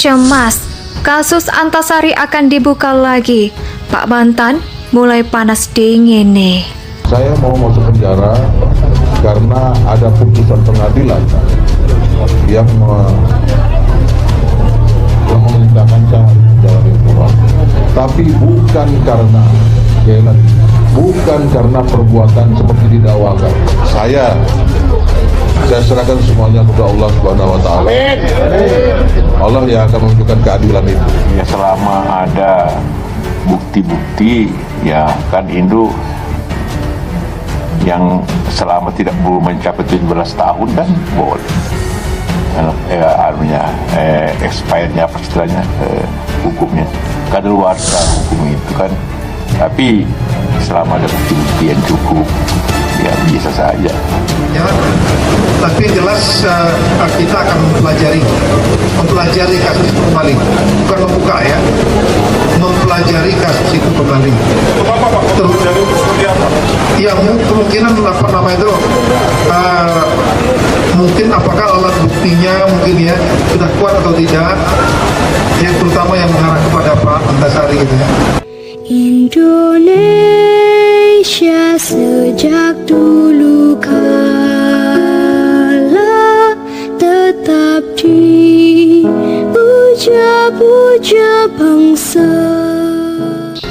cemas. Kasus Antasari akan dibuka lagi. Pak Bantan mulai panas dingin nih. Saya mau masuk penjara karena ada putusan pengadilan yang memerintahkan saya harus menjalani hukuman. Tapi bukan karena perbuatan seperti didakwakan. Saya serahkan semuanya kepada Allah Subhanahu wa taala. Allah yang akan menunjukkan keadilan itu. Ya, selama ada bukti-bukti, ya kan Indo yang selama tidak belum mencapai 17 tahun kan boleh. Expirednya apa istilahnya, hukumnya kadaluarsa hukum itu kan. Tapi selama ada bukti-bukti yang cukup, ya bisa saja. Ya, tapi jelas kita akan mempelajari kasus itu kembali, bukan membuka ya, mempelajari kasus itu kembali. Ya kemungkinan mungkin apakah alat buktinya mungkin ya sudah kuat atau tidak, yang terutama yang mengarah kepada Pak Antasari gitu ya. Indonesia sejak dulu kala tetap dipuja-puja bangsa.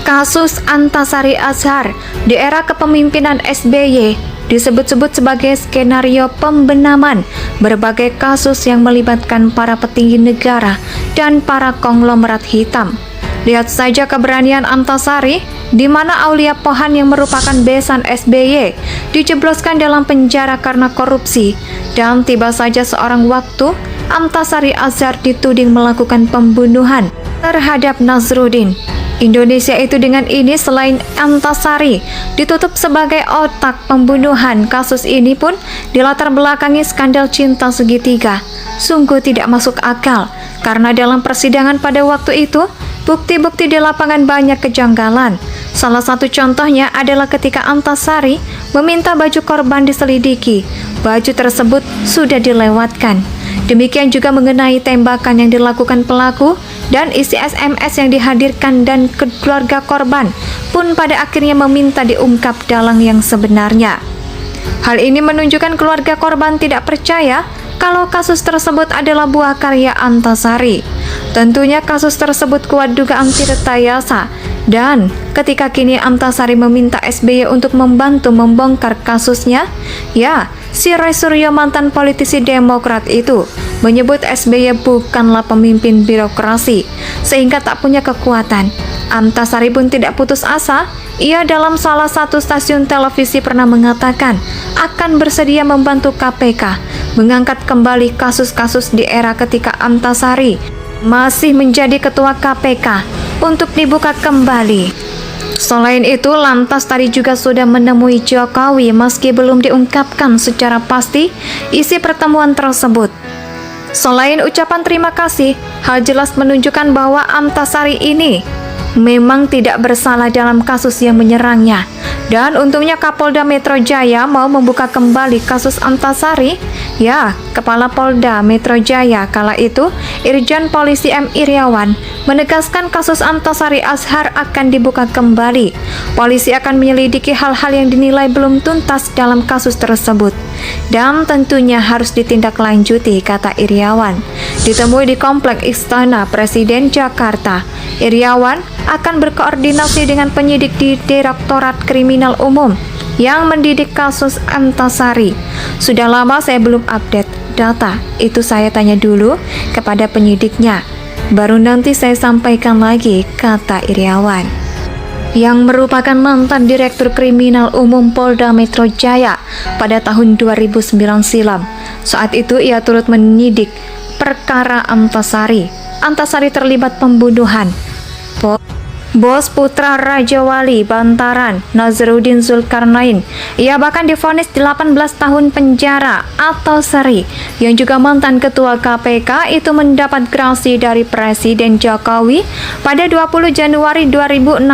Kasus Antasari Azhar di era kepemimpinan SBY disebut-sebut sebagai skenario pembenaman berbagai kasus yang melibatkan para petinggi negara dan para konglomerat hitam. Lihat saja keberanian Antasari, di mana Aulia Pohan yang merupakan besan SBY dijebloskan dalam penjara karena korupsi, dan tiba saja seorang waktu Antasari Azhar dituding melakukan pembunuhan terhadap Nazruddin. Indonesia itu dengan ini selain Antasari ditutup sebagai otak pembunuhan, kasus ini pun dilatar belakangi skandal cinta segitiga. Sungguh tidak masuk akal, karena dalam persidangan pada waktu itu bukti-bukti di lapangan banyak kejanggalan. Salah satu contohnya adalah ketika Antasari meminta baju korban diselidiki. Baju tersebut sudah dilewatkan. Demikian juga mengenai tembakan yang dilakukan pelaku dan isi SMS yang dihadirkan, dan keluarga korban pun pada akhirnya meminta diungkap dalang yang sebenarnya. Hal ini menunjukkan keluarga korban tidak percaya kalau kasus tersebut adalah buah karya Antasari. Tentunya kasus tersebut kuat dugaan rekayasa, dan ketika kini Antasari meminta SBY untuk membantu membongkar kasusnya, ya, si Roy Suryo, mantan politisi Demokrat itu, menyebut SBY bukanlah pemimpin birokrasi, sehingga tak punya kekuatan. Antasari pun tidak putus asa. Ia dalam salah satu stasiun televisi pernah mengatakan akan bersedia membantu KPK mengangkat kembali kasus-kasus di era ketika Antasari masih menjadi ketua KPK untuk dibuka kembali. Selain itu, lantas tadi juga sudah menemui Jokowi meski belum diungkapkan secara pasti isi pertemuan tersebut. Selain ucapan terima kasih, hal jelas menunjukkan bahwa Antasari ini memang tidak bersalah dalam kasus yang menyerangnya. Dan untungnya Kapolda Metro Jaya mau membuka kembali kasus Antasari. Ya, Kepala Polda Metro Jaya kala itu, Irjen Polisi M. Iriawan, menegaskan kasus Antasari Azhar akan dibuka kembali. Polisi akan menyelidiki hal-hal yang dinilai belum tuntas dalam kasus tersebut, dan tentunya harus ditindaklanjuti, kata Iriawan. Ditemui di Komplek Istana Presiden Jakarta, Iriawan akan berkoordinasi dengan penyidik di Direktorat Kriminal Umum yang mendidik kasus Antasari. Sudah lama saya belum update data, itu saya tanya dulu kepada penyidiknya, baru nanti saya sampaikan lagi, kata Iriawan, yang merupakan mantan Direktur Kriminal Umum Polda Metro Jaya pada tahun 2009 silam. Saat itu ia turut menyidik perkara Antasari. Antasari terlibat pembunuhan Bos Putra Raja Wali Bantaran, Nazruddin Zulkarnain. Ia bahkan divonis 18 tahun penjara. Atau Sari, yang juga mantan Ketua KPK, itu mendapat grasi dari Presiden Jokowi pada 20 Januari 2016.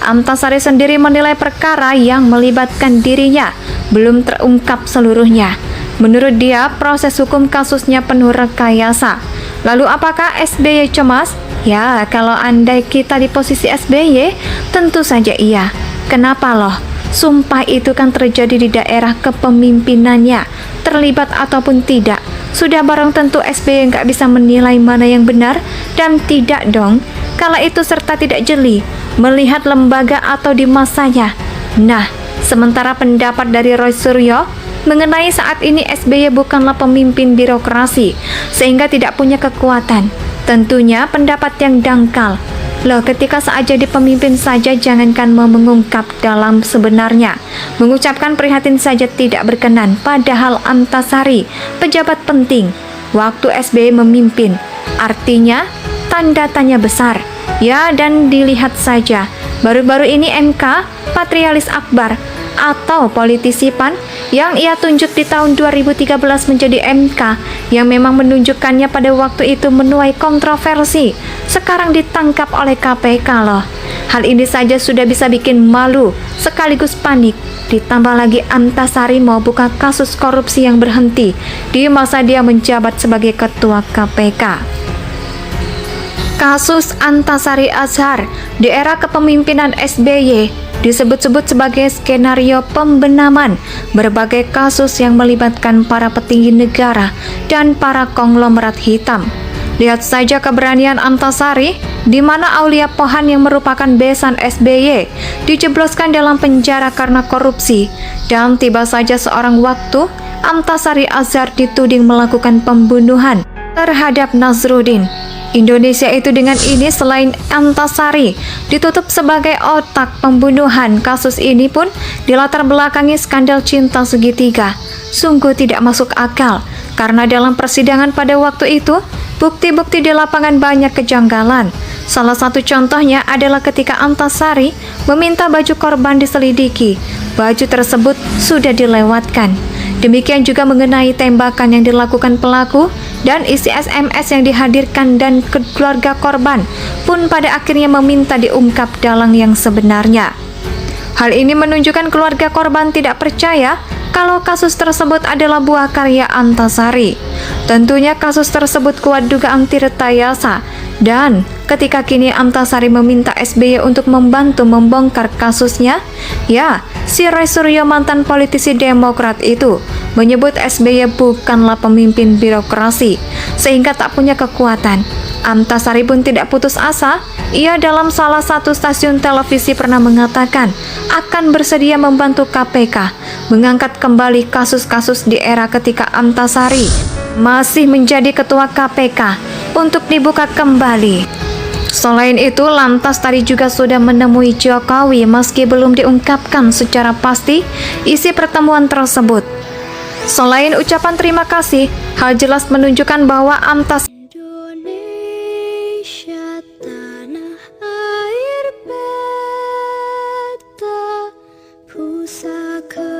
Antasari sendiri menilai perkara yang melibatkan dirinya belum terungkap seluruhnya. Menurut dia, proses hukum kasusnya penuh rekayasa. Lalu apakah SBY cemas? Ya, kalau andai kita di posisi SBY, tentu saja iya. Kenapa loh? Sumpah itu kan terjadi di daerah kepemimpinannya, terlibat ataupun tidak. Sudah barang tentu SBY nggak bisa menilai mana yang benar dan tidak dong. Kala itu serta tidak jeli melihat lembaga atau di masanya. Nah, sementara pendapat dari Roy Suryo mengenai saat ini SBY bukanlah pemimpin birokrasi, sehingga tidak punya kekuatan. Tentunya pendapat yang dangkal. Loh, ketika saat jadi pemimpin saja jangankan mau mengungkap dalam sebenarnya, mengucapkan prihatin saja tidak berkenan, padahal Antasari, pejabat penting, waktu SBY memimpin. Artinya, tanda tanya besar. Ya, dan dilihat saja, baru-baru ini MK, Patrialis Akbar, atau politisi PAN yang ia tunjuk di tahun 2013 menjadi MK yang memang menunjukkannya pada waktu itu menuai kontroversi, sekarang ditangkap oleh KPK loh. Hal ini saja sudah bisa bikin malu sekaligus panik, ditambah lagi Antasari mau buka kasus korupsi yang berhenti di masa dia menjabat sebagai ketua KPK. Kasus Antasari Azhar di era kepemimpinan SBY disebut-sebut sebagai skenario pembenaman berbagai kasus yang melibatkan para petinggi negara dan para konglomerat hitam. Lihat saja keberanian Antasari, di mana Aulia Pohan yang merupakan besan SBY dijebloskan dalam penjara karena korupsi, dan tiba saja seorang waktu Antasari Azhar dituding melakukan pembunuhan terhadap Nazruddin. Indonesia itu dengan ini selain Antasari ditutup sebagai otak pembunuhan, kasus ini pun dilatar belakangi skandal cinta segitiga. Sungguh tidak masuk akal, karena dalam persidangan pada waktu itu bukti-bukti di lapangan banyak kejanggalan. Salah satu contohnya adalah ketika Antasari meminta baju korban diselidiki. Baju tersebut sudah dilewatkan. Demikian juga mengenai tembakan yang dilakukan pelaku dan isi SMS yang dihadirkan, dan keluarga korban pun pada akhirnya meminta diungkap dalang yang sebenarnya. Hal ini menunjukkan keluarga korban tidak percaya kalau kasus tersebut adalah buah karya Antasari. Tentunya kasus tersebut kuat dugaan tirtayasa, dan ketika kini Antasari meminta SBY untuk membantu membongkar kasusnya, ya, si Roy Suryo mantan politisi Demokrat itu menyebut SBY bukanlah pemimpin birokrasi, sehingga tak punya kekuatan. Antasari pun tidak putus asa. Ia dalam salah satu stasiun televisi pernah mengatakan akan bersedia membantu KPK mengangkat kembali kasus-kasus di era ketika Antasari masih menjadi ketua KPK untuk dibuka kembali. Selain itu, lantas tadi juga sudah menemui Jokowi meski belum diungkapkan secara pasti isi pertemuan tersebut. Selain ucapan terima kasih, hal jelas menunjukkan bahwa Antasari Indonesia tanah air beta pusaka